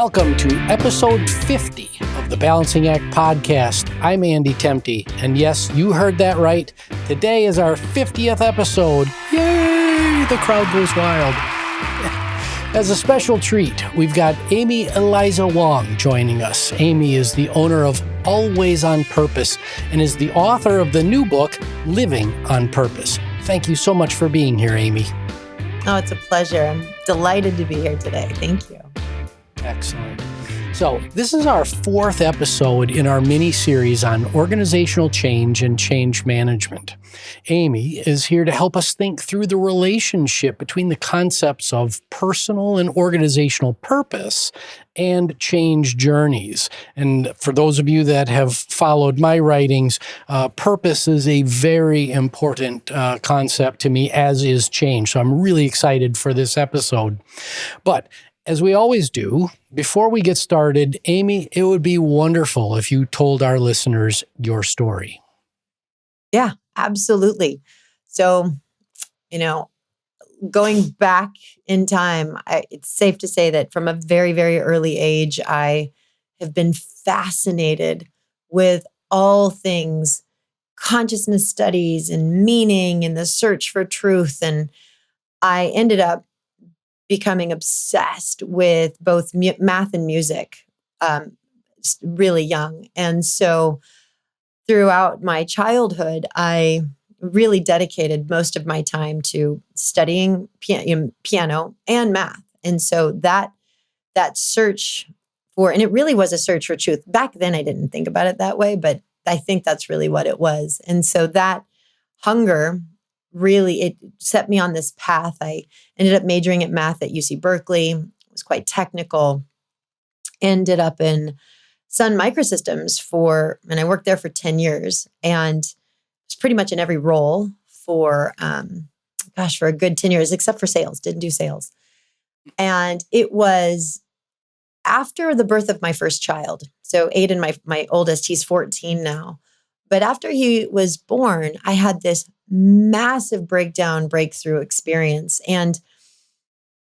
Welcome to episode 50 of the Balancing Act podcast. I'm Andy Temte, and yes, you heard that right. Today is our 50th episode. Yay! The crowd goes wild. As a special treat, we've got Amy Eliza Wong joining us. Amy is the owner of Always on Purpose and is the author of the new book, Living on Purpose. Thank you so much for being here, Amy. Oh, it's a pleasure. I'm delighted to be here today. Thank you. Excellent. So this is our fourth episode in our mini-series on organizational change and change management. Amy is here to help us think through the relationship between the concepts of personal and organizational purpose and change journeys. And for those of you that have followed my writings, purpose is a very important concept to me, as is change. So I'm really excited for this episode. But as we always do, before we get started, Amy, it would be wonderful if you told our listeners your story. Yeah, absolutely. So, going back in time, it's safe to say that from a very, very early age, I have been fascinated with all things consciousness studies and meaning and the search for truth. And I ended up becoming obsessed with both math and music really young. And so throughout my childhood, I really dedicated most of my time to studying piano and math. And so that search for, and it really was a search for truth. Back then, I didn't think about it that way, but I think that's really what it was. And so that hunger really, it set me on this path. I ended up majoring at math at UC Berkeley. It was quite technical. Ended up in Sun Microsystems and I worked there for 10 years and was pretty much in every role for a good 10 years, except for sales, didn't do sales. And it was after the birth of my first child. So Aiden, my oldest, he's 14 now. But after he was born, I had this massive breakthrough experience. And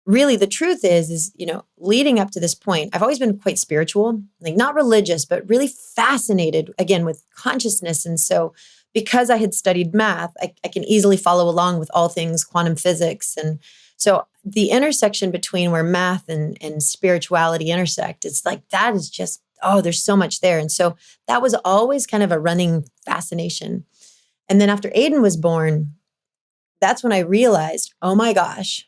really the truth is, leading up to this point, I've always been quite spiritual, like not religious, but really fascinated again with consciousness. And so because I had studied math, I can easily follow along with all things quantum physics. And so the intersection between where math and spirituality intersect, it's like, that is just, there's so much there. And so that was always kind of a running fascination. And then after Aiden was born, that's when I realized, oh my gosh,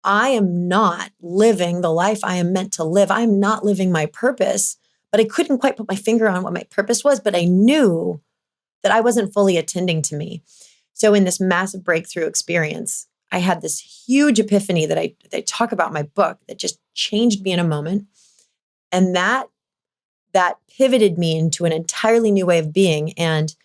I am not living the life I am meant to live. I am not living my purpose, but I couldn't quite put my finger on what my purpose was, but I knew that I wasn't fully attending to me. So in this massive breakthrough experience, I had this huge epiphany that I talk about in my book that just changed me in a moment. And that pivoted me into an entirely new way of being. And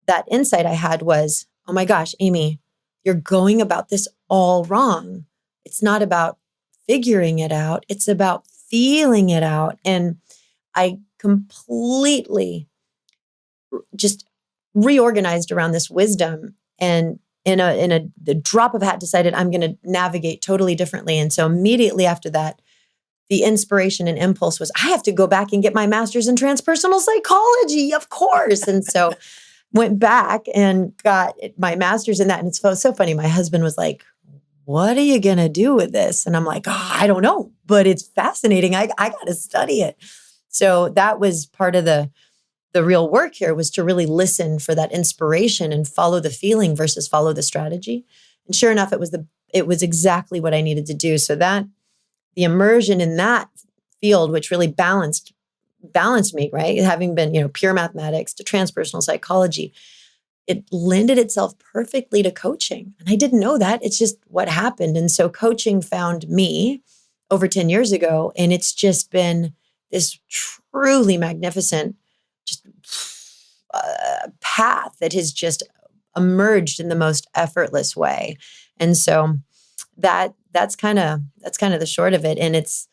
that insight I had was, oh my gosh, Amy, you're going about this all wrong. It's not about figuring it out. It's about feeling it out. And I completely just reorganized around this wisdom and in the drop of a hat decided I'm going to navigate totally differently. And so immediately after that, the inspiration and impulse was, I have to go back and get my master's in transpersonal psychology, of course. And so went back and got my master's in that. And it's so funny. My husband was like, what are you going to do with this? And I'm like, I don't know, but it's fascinating. I got to study it. So that was part of the real work here, was to really listen for that inspiration and follow the feeling versus follow the strategy. And sure enough, it was exactly what I needed to do. So that the immersion in that field, which really balanced me, right? Having been, pure mathematics to transpersonal psychology, it lended itself perfectly to coaching. And I didn't know that. It's just what happened. And so coaching found me over 10 years ago. And it's just been this truly magnificent path that has just emerged in the most effortless way. And so that's kind of the short of it. And it's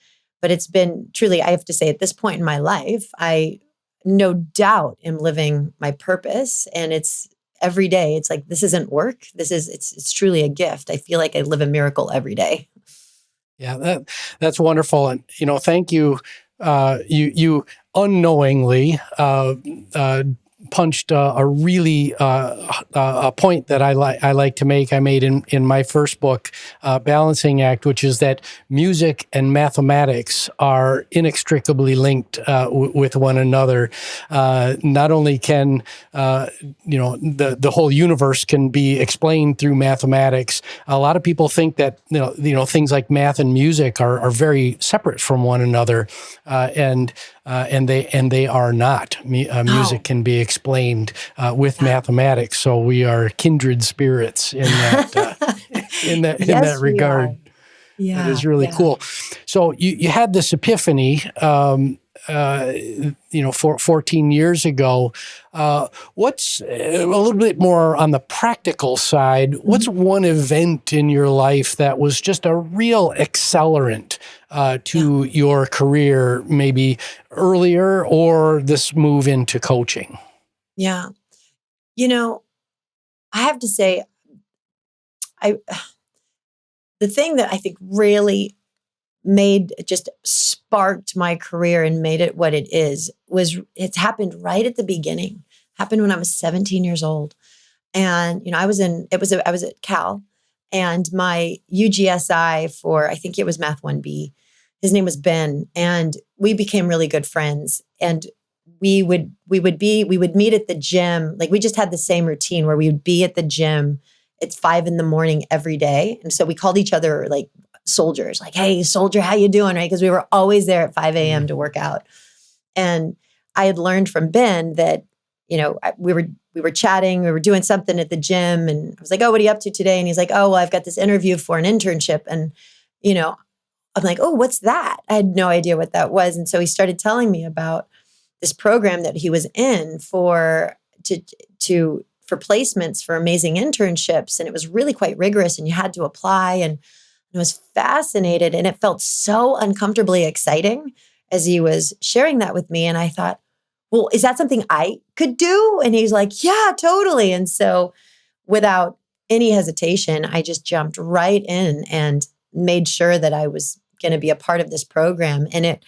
been truly, I have to say, at this point in my life, I no doubt am living my purpose. And it's every day. It's like, this isn't work. It's truly a gift. I feel like I live a miracle every day. Yeah, that's wonderful, and thank you. You unknowingly punched a really a point that I like to make. I made in my first book, Balancing Act, which is that music and mathematics are inextricably linked with one another. Not only can the whole universe can be explained through mathematics. A lot of people think that things like math and music are very separate from one another, and they are not. Music can be explained with mathematics, so we are kindred spirits in that in that regard. That is really cool. So you had this epiphany, 14 years ago. What's a little bit more on the practical side? What's one event in your life that was just a real accelerant to your career, maybe earlier, or this move into coaching? Yeah. I have to say, the thing that I think really just sparked my career and made it what it is was it's happened right at the beginning. Happened when I was 17 years old. And, I was at Cal, and my UGSI for, I think it was Math 1B, his name was Ben. And we became really good friends. And we would meet at the gym. Like, we just had the same routine where we would be at the gym. It's 5 a.m. every day. And so we called each other like soldiers, like, hey, soldier, how you doing? Right. Because we were always there at 5 a.m. to work out. And I had learned from Ben that, we were chatting, we were doing something at the gym, and I was like, oh, what are you up to today? And he's like, oh, well, I've got this interview for an internship. And, I'm like, oh, what's that? I had no idea what that was. And so he started telling me about this program that he was in for placements for amazing internships. And it was really quite rigorous, and you had to apply. And I was fascinated, and it felt so uncomfortably exciting as he was sharing that with me. And I thought, well, is that something I could do? And he's like, yeah, totally. And so without any hesitation, I just jumped right in and made sure that I was going to be a part of this program. And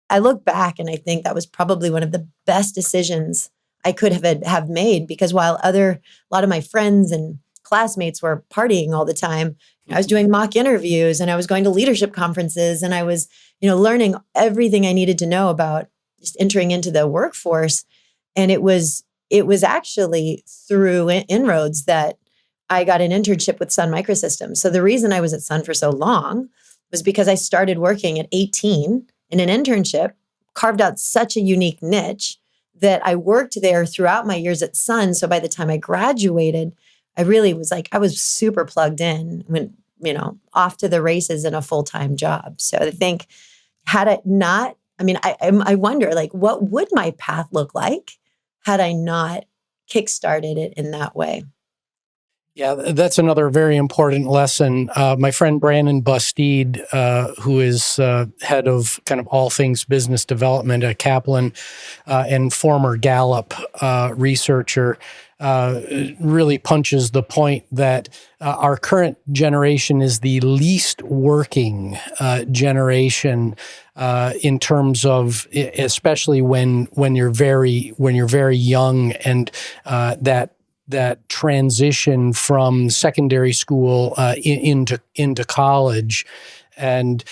I look back and I think that was probably one of the best decisions I could have made, because while a lot of my friends and classmates were partying all the time, I was doing mock interviews, and I was going to leadership conferences, and I was, learning everything I needed to know about just entering into the workforce. And it was actually through inroads that I got an internship with Sun Microsystems. So the reason I was at Sun for so long was because I started working at 18 in an internship, carved out such a unique niche that I worked there throughout my years at Sun. So by the time I graduated, I really was I was super plugged in, went, off to the races in a full-time job. So I think had it not, I wonder, what would my path look like had I not kickstarted it in that way? Yeah, that's another very important lesson. My friend Brandon Bustede, who is head of kind of all things business development at Kaplan and former Gallup researcher, really punches the point that our current generation is the least working generation in terms of, especially when you're very young, and that transition from secondary school into college, and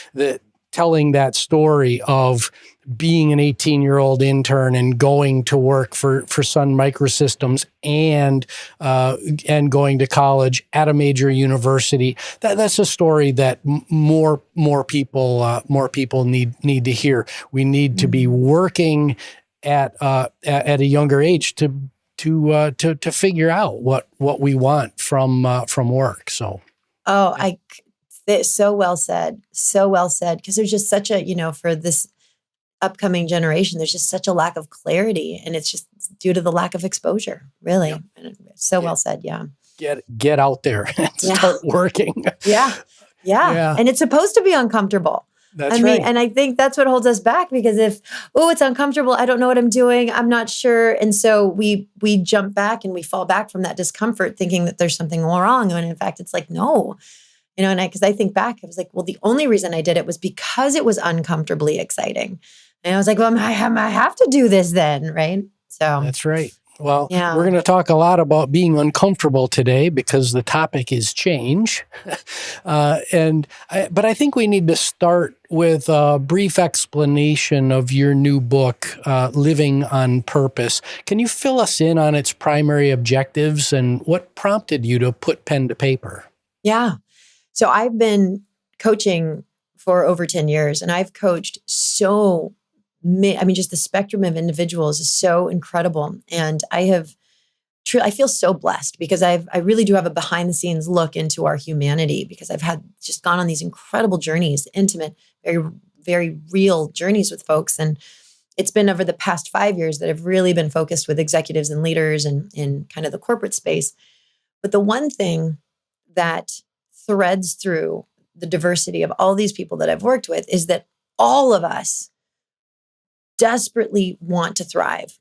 telling that story of being an 18-year-old intern and going to work for Sun Microsystems and going to college at a major university. That's a story that more people need to hear. We need to be working at a younger age to figure out what we want from work. So, so well said, because there's just such a, for this upcoming generation, there's just such a lack of clarity, and it's just due to the lack of exposure, really. Yeah. And well said. Yeah. Get out there and start working. Yeah. And it's supposed to be uncomfortable. That's right. And I think that's what holds us back, because it's uncomfortable, I don't know what I'm doing, I'm not sure. And so we jump back and we fall back from that discomfort thinking that there's something wrong. And in fact, it's like, no, And because I think back, I was like, well, the only reason I did it was because it was uncomfortably exciting. And I was like, well, I have to do this then, right? So That's right. Well, yeah. we're going to talk a lot about being uncomfortable today because the topic is change. But I think we need to start with a brief explanation of your new book, Living on Purpose. Can you fill us in on its primary objectives and what prompted you to put pen to paper? Yeah. So I've been coaching for over 10 years, and I've coached just the spectrum of individuals is so incredible. And I feel so blessed because I really do have a behind the scenes look into our humanity, because I've had just gone on these incredible journeys, intimate, very, very real journeys with folks. And it's been over the past 5 years that I've really been focused with executives and leaders and in kind of the corporate space. But the one thing that threads through the diversity of all these people that I've worked with is that all of us desperately want to thrive.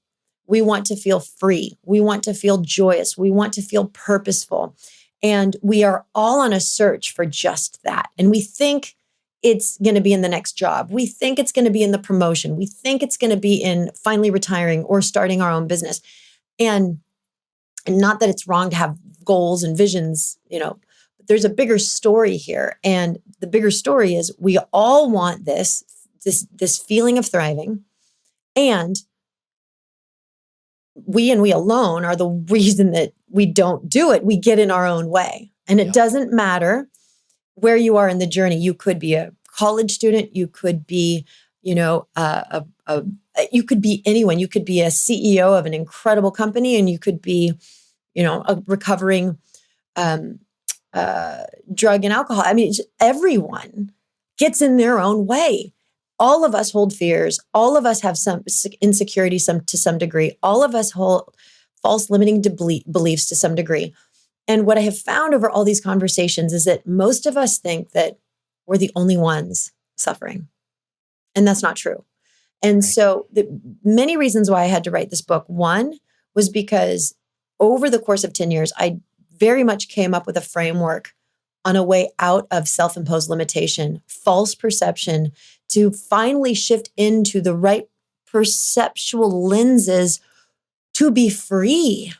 We want to feel free. We want to feel joyous. We want to feel purposeful. And we are all on a search for just that. And we think it's going to be in the next job. We think it's going to be in the promotion. We think it's going to be in finally retiring or starting our own business. And not that it's wrong to have goals and visions, but there's a bigger story here. And the bigger story is we all want this feeling of thriving. And we alone are the reason that we don't do it. We get in our own way. And it doesn't matter where you are in the journey. You could be a college student. You could be, you could be anyone. You could be a CEO of an incredible company, and you could be, a recovering drug and alcohol. Everyone gets in their own way. All of us hold fears. All of us have some insecurity to some degree. All of us hold false limiting beliefs to some degree. And what I have found over all these conversations is that most of us think that we're the only ones suffering. And that's not true. And so the many reasons why I had to write this book. One was because over the course of 10 years, I very much came up with a framework on a way out of self-imposed limitation, false perception, to finally shift into the right perceptual lenses to be free.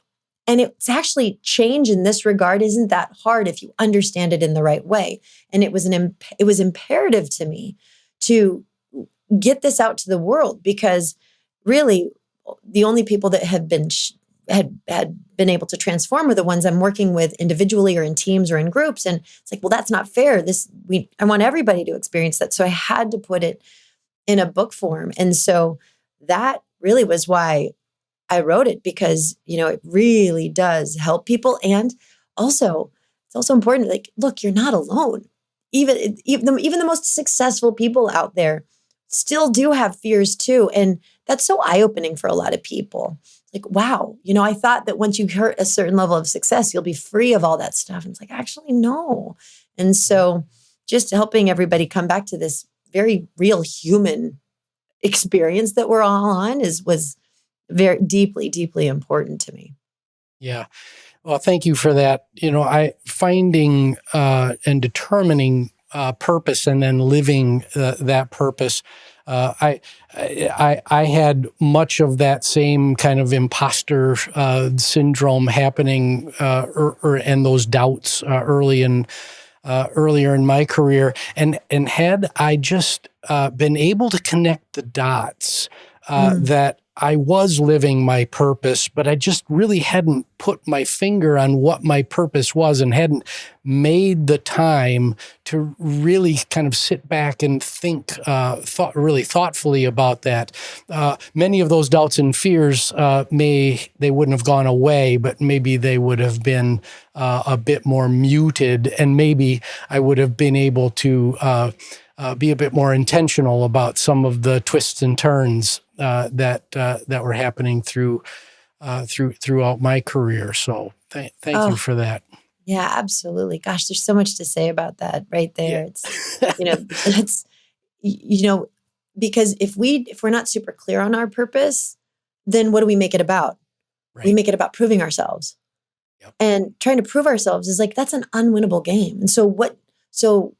And it's actually change in this regard isn't that hard if you understand it in the right way. And it was imperative to me to get this out to the world, because really the only people that have been had been able to transform are the ones I'm working with individually or in teams or in groups. And it's like, well, that's not fair. I want everybody to experience that. So I had to put it in a book form. And so that really was why I wrote it, because, it really does help people. And also, it's also important, like, look, you're not alone. Even the most successful people out there still do have fears too. And that's so eye-opening for a lot of people. Like, wow, I thought that once you hit a certain level of success, you'll be free of all that stuff. And it's like, actually, no. And so just helping everybody come back to this very real human experience that we're all on was very deeply, deeply important to me. Yeah. Well, thank you for that. Finding and determining purpose and then living that purpose. I had much of that same kind of imposter syndrome happening, and those doubts earlier in my career, and had I just been able to connect the dots, that I was living my purpose, but I just really hadn't put my finger on what my purpose was and hadn't made the time to really kind of sit back and think really thoughtfully about that. Many of those doubts and fears, they wouldn't have gone away, but maybe they would have been a bit more muted, and maybe I would have been able to be a bit more intentional about some of the twists and turns that were happening throughout my career. So thank you for that. Yeah, absolutely. Gosh, there's so much to say about that right there. Yeah. It's because if we're not super clear on our purpose, then what do we make it about? Right. We make it about proving ourselves. Yep. And trying to prove ourselves is like, that's an unwinnable game. And so what So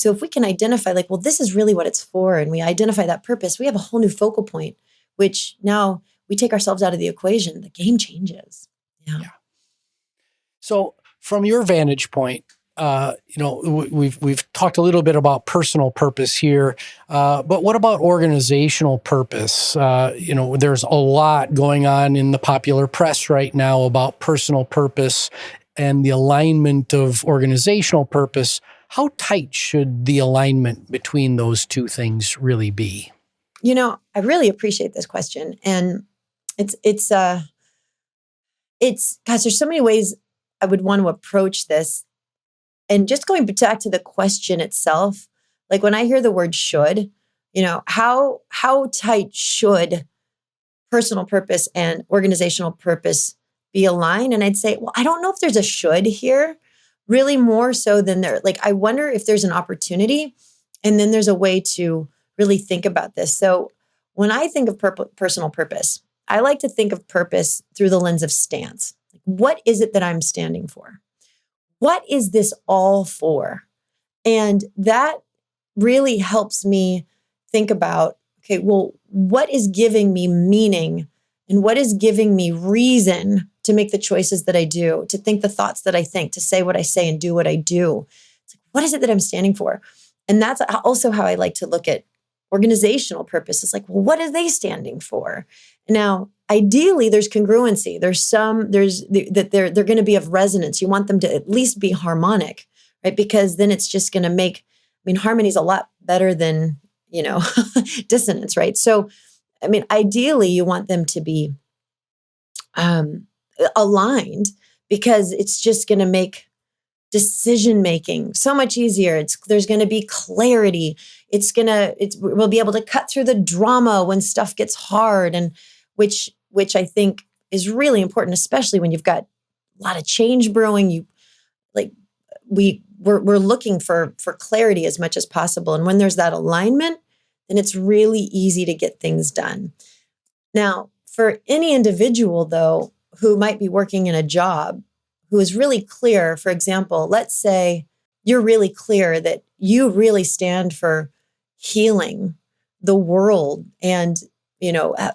if we can identify like, well, this is really what it's for, and we identify that purpose, we have a whole new focal point, which now we take ourselves out of the equation. The game changes. Yeah. So from your vantage point, we've talked a little bit about personal purpose here, but what about organizational purpose? There's a lot going on in the popular press right now about personal purpose and the alignment of organizational purpose. How tight should the alignment between those two things really be? I really appreciate this question, and it's gosh, there's so many ways I would want to approach this. And just going back to the question itself, like when I hear the word should, how tight should personal purpose and organizational purpose be aligned? And I'd say, well, I don't know if there's a should here, really more so than there. Like, I wonder if there's an opportunity, and then there's a way to really think about this. So when I think of personal purpose, I like to think of purpose through the lens of stance. What is it that I'm standing for? What is this all for? And that really helps me think about, okay, well, what is giving me meaning, and what is giving me reason to make the choices that I do, to think the thoughts that I think, to say what I say and do what I do? It's like, what is it that I'm standing for? And that's also how I like to look at organizational purpose. It's like, well, what are they standing for? Now, ideally, there's congruency. They're going to be of resonance. You want them to at least be harmonic, right? Because then it's just going to harmony is a lot better than, dissonance, right? So, ideally, you want them to be aligned, because it's just going to make decision making so much easier. There's going to be clarity. We'll be able to cut through the drama when stuff gets hard, and which I think is really important, especially when you've got a lot of change brewing. We're looking for clarity as much as possible, and when there's that alignment, then it's really easy to get things done. Now, for any individual though who might be working in a job, who is really clear, for example, let's say you're really clear that you really stand for healing the world and,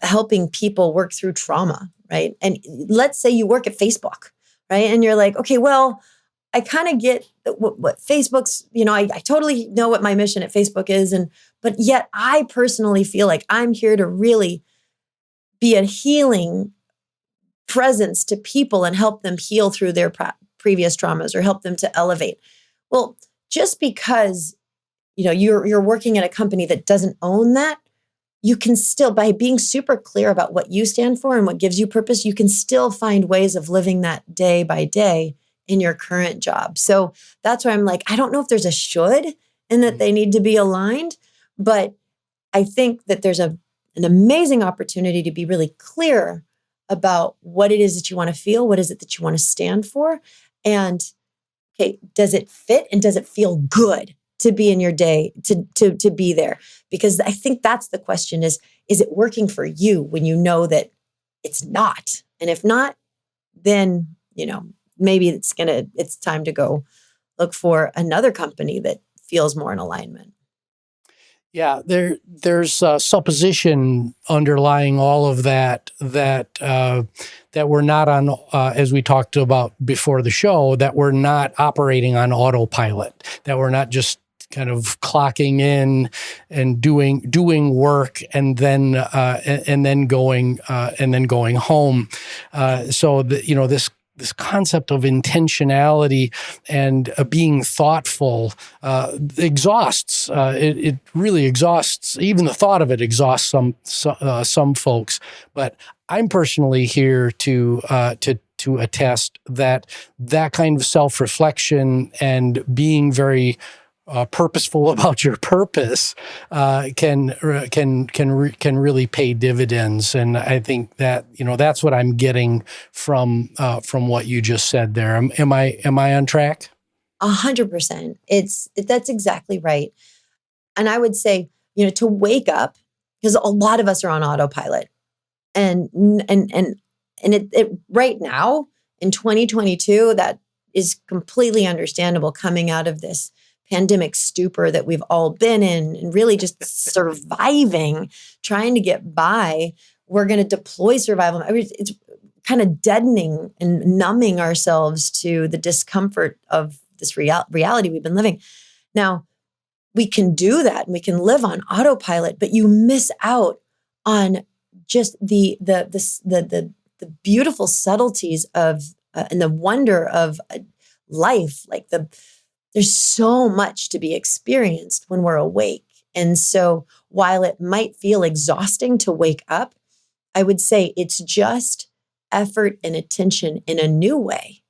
helping people work through trauma, right? And let's say you work at Facebook, right? And you're like, okay, well, I kind of get what Facebook's, I totally know what my mission at Facebook is. But yet I personally feel like I'm here to really be a healing presence to people and help them heal through their previous traumas, or help them to elevate. Well, just because, you're working at a company that doesn't own that, you can still, by being super clear about what you stand for and what gives you purpose, you can still find ways of living that day by day in your current job. So that's why I'm like, I don't know if there's a should and that they need to be aligned, but I think that there's an amazing opportunity to be really clear about what it is that you want to feel, what is it that you want to stand for, and okay, does it fit and does it feel good to be in your day, to be there? Because I think that's the question is it working for you when you know that it's not? And if not, then, maybe it's time to go look for another company that feels more in alignment. Yeah, there's supposition underlying all of that we're not on, as we talked about before the show, that we're not operating on autopilot, that we're not just kind of clocking in and doing work and then going home. So this concept of intentionality and being thoughtful exhausts. It really exhausts. Even the thought of it exhausts some folks. But I'm personally here to attest that kind of self-reflection and being very purposeful about your purpose can really pay dividends, and I think that that's what I'm getting from what you just said there. Am I on track? 100%. That's exactly right. And I would say to wake up, because a lot of us are on autopilot, and it right now in 2022 that is completely understandable coming out of this pandemic stupor that we've all been in and really just surviving, trying to get by, we're going to deploy survival. I mean, it's kind of deadening and numbing ourselves to the discomfort of this reality we've been living. Now, we can do that and we can live on autopilot, but you miss out on just the beautiful subtleties of and the wonder of life. Like there's so much to be experienced when we're awake. And so while it might feel exhausting to wake up, I would say it's just effort and attention in a new way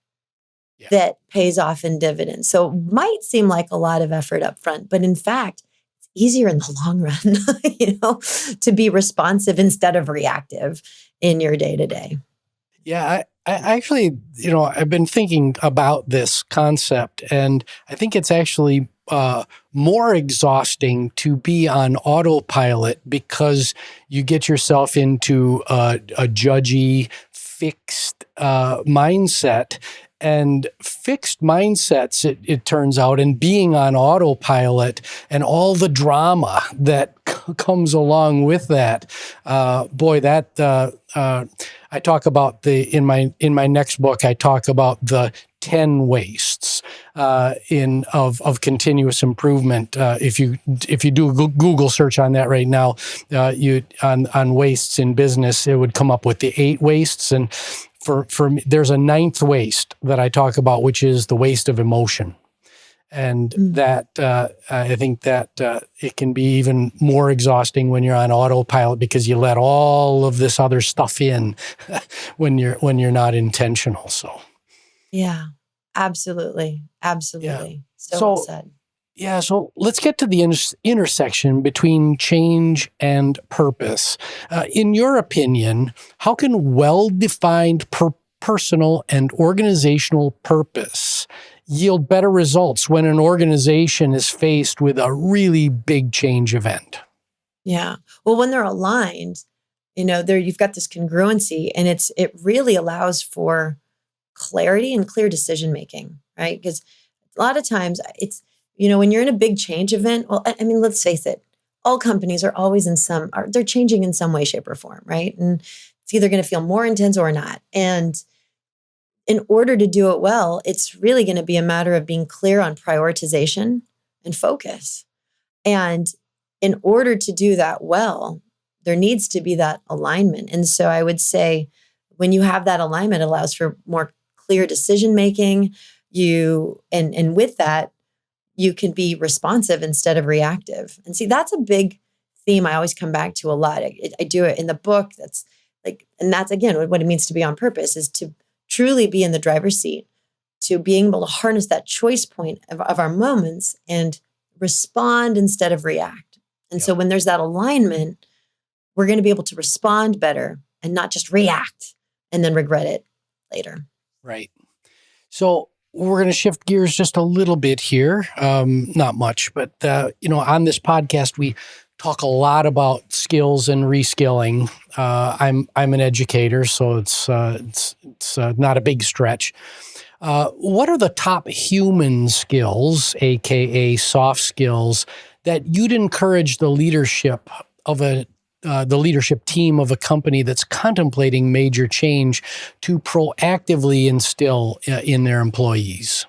that pays off in dividends. So it might seem like a lot of effort up front, but in fact, it's easier in the long run, to be responsive instead of reactive in your day to day. Yeah, I actually, I've been thinking about this concept, and I think it's actually more exhausting to be on autopilot because you get yourself into a judgy, fixed mindset. And fixed mindsets, it turns out, and being on autopilot and all the drama that comes along with that, I talk about in my next book, I talk about the 10 wastes of continuous improvement. If you do a Google search on that right now, on wastes in business, it would come up with the 8 wastes. And for me, there's a 9th waste that I talk about, which is the waste of emotion. And that I think that it can be even more exhausting when you're on autopilot because you let all of this other stuff in when you're not intentional. So, yeah, absolutely. Yeah. So well said. Yeah, so let's get to the intersection between change and purpose. In your opinion, how can well-defined personal and organizational purpose yield better results when an organization is faced with a really big change event? Yeah. Well, when they're aligned, you've got this congruency, and it really allows for clarity and clear decision making, right? Because a lot of times it's when you're in a big change event, well, I mean, let's face it, all companies are always they're changing in some way, shape, or form, right? And it's either going to feel more intense or not. And in order to do it well, it's really going to be a matter of being clear on prioritization and focus. And in order to do that well, there needs to be that alignment. And so I would say when you have that alignment, it allows for more clear decision making. And with that, you can be responsive instead of reactive. And see, that's a big theme I always come back to a lot. I do it in the book. And that's again, what it means to be on purpose is to truly be in the driver's seat, to being able to harness that choice point of our moments and respond instead of react. And so when there's that alignment, we're going to be able to respond better and not just react and then regret it later. Right. So we're going to shift gears just a little bit here. Not much, but on this podcast, we talk a lot about skills and reskilling. I'm an educator, so it's not a big stretch. What are the top human skills, aka soft skills, that you'd encourage the leadership team of a company that's contemplating major change to proactively instill in their employees?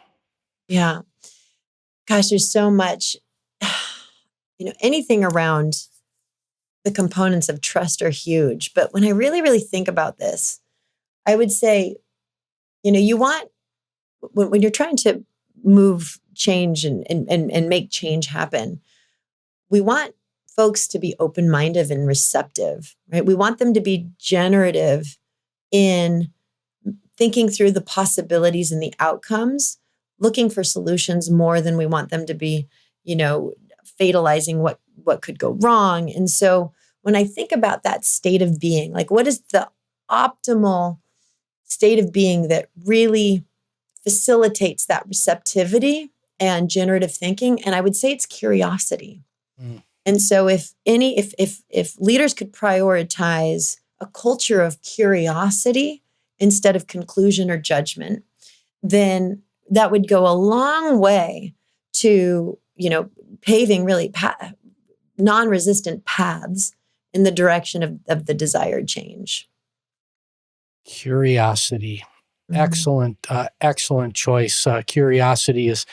Yeah. Gosh, there's so much, anything around the components of trust are huge. But when I really, really think about this, I would say, you want, when you're trying to move change and make change happen, we want folks to be open-minded and receptive, right? We want them to be generative in thinking through the possibilities and the outcomes, looking for solutions more than we want them to be, fatalizing what could go wrong. And so when I think about that state of being, like what is the optimal state of being that really facilitates that receptivity and generative thinking? And I would say it's curiosity. And so if leaders could prioritize a culture of curiosity instead of conclusion or judgment, then that would go a long way to, paving really non-resistant paths in the direction of the desired change. Curiosity. Mm-hmm. Excellent choice. Curiosity is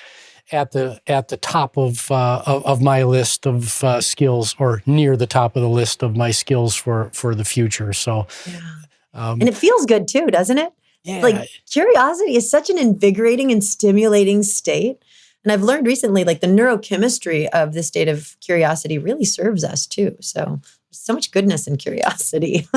at the top of my list of skills, or near the top of the list of my skills for the future. So, Yeah. And it feels good too, doesn't it? Yeah. Like curiosity is such an invigorating and stimulating state. And I've learned recently, like the neurochemistry of the state of curiosity really serves us too. So so much goodness in curiosity.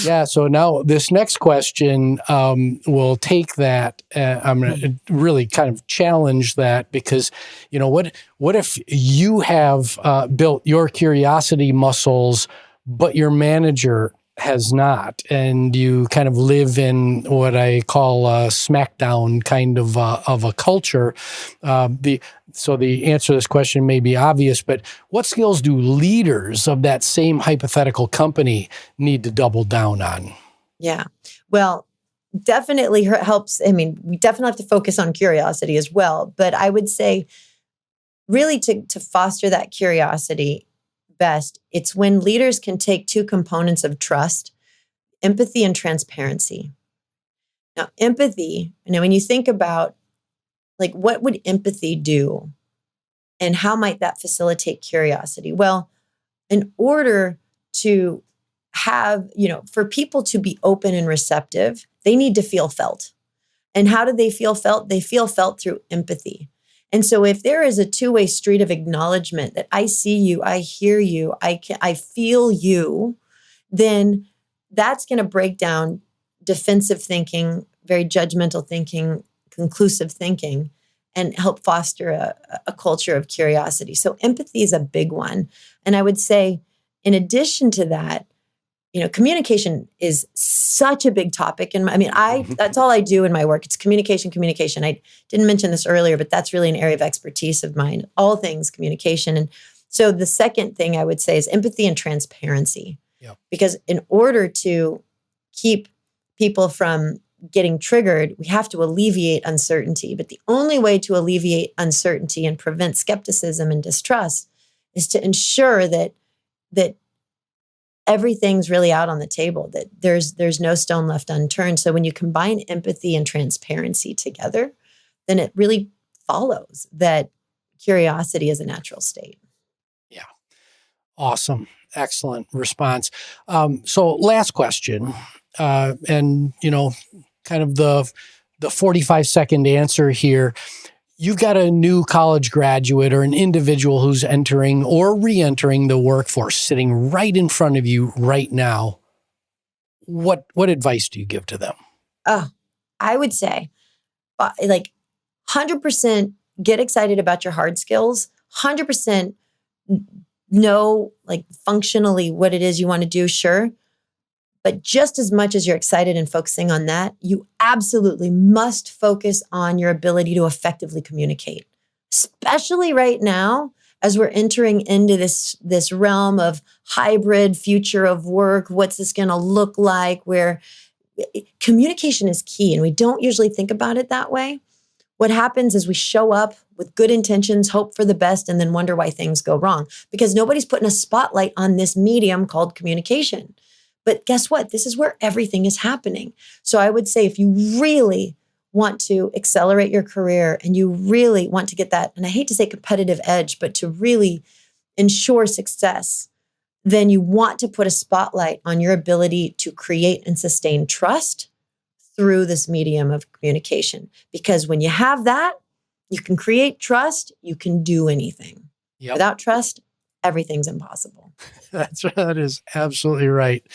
Yeah. So now this next question will take that. I'm going to really kind of challenge that, because, what if you have built your curiosity muscles, but your manager has not, and you kind of live in what I call a smackdown kind of a culture? So the answer to this question may be obvious, but what skills do leaders of that same hypothetical company need to double down on? Yeah. Well, definitely helps. I mean, we definitely have to focus on curiosity as well. But I would say really to foster that curiosity best, it's when leaders can take two components of trust, empathy and transparency. Now, empathy, when you think about like what would empathy do and how might that facilitate curiosity? Well, in order to have, for people to be open and receptive, they need to feel felt. And how do they feel felt? They feel felt through empathy. And so if there is a two-way street of acknowledgement that I see you, I hear you, I feel you, then that's going to break down defensive thinking, very judgmental thinking, conclusive thinking, and help foster a culture of curiosity. So empathy is a big one. And I would say, in addition to that, communication is such a big topic. And that's all I do in my work. It's communication. I didn't mention this earlier, but that's really an area of expertise of mine, all things communication. And so the second thing I would say is empathy and transparency. Yep. Because in order to keep people from getting triggered, we have to alleviate uncertainty. But the only way to alleviate uncertainty and prevent skepticism and distrust is to ensure that everything's really out on the table, that there's no stone left unturned. So when you combine empathy and transparency together, then it really follows that curiosity is a natural state. Yeah. Awesome. Excellent response. So last question, and kind of the 45-second answer here. You've got a new college graduate or an individual who's entering or re-entering the workforce sitting right in front of you right now. What advice do you give to them? I would say, 100% get excited about your hard skills, 100% know functionally what it is you want to do, sure. But just as much as you're excited and focusing on that, you absolutely must focus on your ability to effectively communicate, especially right now as we're entering into this realm of hybrid future of work. What's this going to look like? Where communication is key, and we don't usually think about it that way. What happens is we show up with good intentions, hope for the best, and then wonder why things go wrong because nobody's putting a spotlight on this medium called communication. But guess what? This is where everything is happening. So I would say if you really want to accelerate your career and you really want to get that, and I hate to say competitive edge, but to really ensure success, then you want to put a spotlight on your ability to create and sustain trust through this medium of communication. Because when you have that, you can create trust, you can do anything. Yep. Without trust, everything's impossible. That is absolutely right.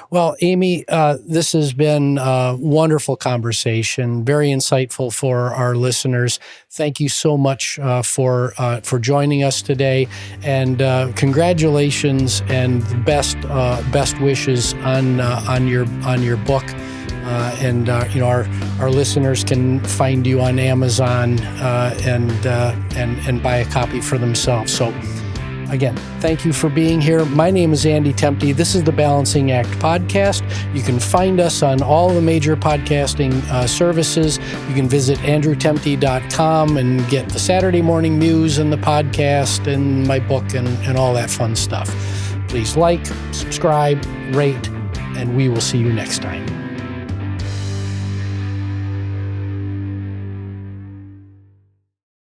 Well, Amy, this has been a wonderful conversation, very insightful for our listeners. Thank you so much for joining us today, and congratulations and best wishes on your book. And our listeners can find you on Amazon and buy a copy for themselves. So again, thank you for being here. My name is Andy Tempty. This is the Balancing Act podcast. You can find us on all the major podcasting services. You can visit andrewtempty.com and get the Saturday morning news and the podcast and my book and all that fun stuff. Please like, subscribe, rate, and we will see you next time.